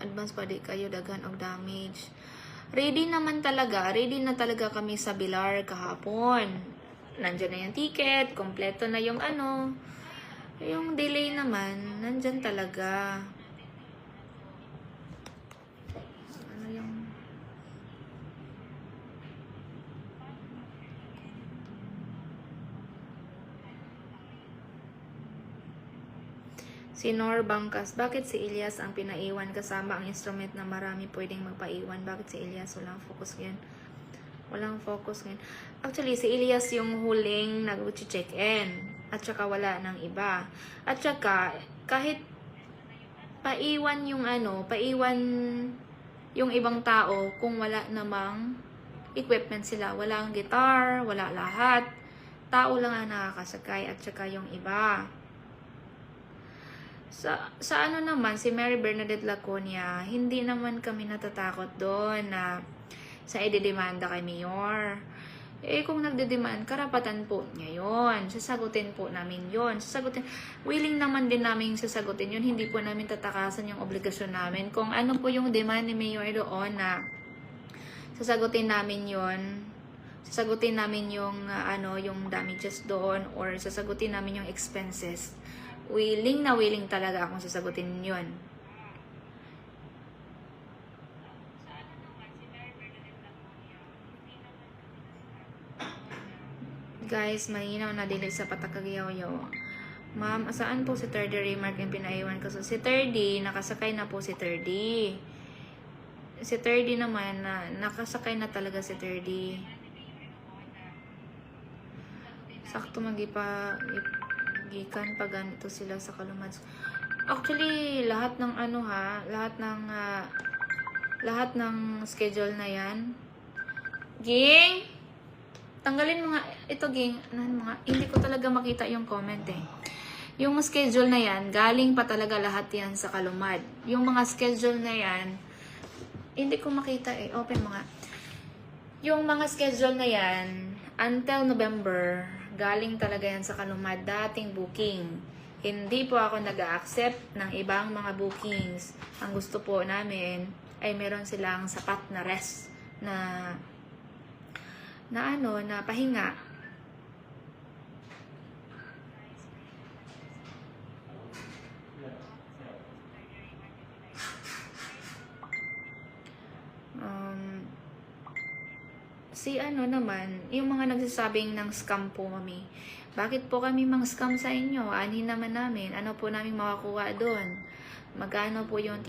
Advance pa di kayo daghan og damage. Ready naman talaga. Ready na talaga kami sa Bilar kahapon. Nandiyan na yung ticket. Kompleto na yung ano. Yung delay naman, nandyan talaga. Ano yung... Si Nor Bangkas, bakit si Elias ang pinaiwan kasama ang instrument na marami pwedeng magpaiwan? Bakit si Elias? Walang focus ngayon. Walang focus ngayon. Actually, si Elias yung huling nag-check-in. At saka wala ng iba. At saka, kahit paiwan yung ano, paiwan yung ibang tao kung wala namang equipment sila. Walang guitar, wala lahat. Tao lang ang nakakasakay at saka yung iba. Sa ano naman, si Mary Bernadette Laconia, hindi naman kami natatakot doon na sa idedemanda kay Mayor. Eh, kung nagdedemand, karapatan po niya yun. Sasagutin po namin yun. Willing naman din namin sasagutin yun. Hindi po namin tatakasan yung obligasyon namin. Kung ano po yung demand ni Mayor doon na sasagutin namin yun. Sasagutin namin yung, yung damages doon or sasagutin namin yung expenses. Willing na willing talaga akong sasagutin yun. Guys, mahinaw na dili sa patakagyaw-yaw. Ma'am, saan po si 3D remark yung pinaiwan ko? So, si 3D, nakasakay na po si 3D. Si 3D naman, nakasakay na talaga si 3D. Sakto magipa gikan pa ganito sila sa Kalumads. Actually, lahat ng lahat ng schedule na yan. Ging, tanggalin mo nga ito, Ging. Hindi ko talaga makita yung comment eh. Yung schedule na yan, galing pa talaga lahat yan sa Kalumad. Yung mga schedule na yan, hindi ko makita eh. Open mo nga. Yung mga schedule na yan, until November, galing talaga yan sa Kalumad, dating booking. Hindi po ako nag-accept ng ibang mga bookings. Ang gusto po namin ay meron silang sapat na rest na pahinga. Si naman, yung mga nagsasabing ng scam po, mami. Bakit po kami mang scam sa inyo? Ani naman namin. Ano po namin makakuha doon? Magkano po yung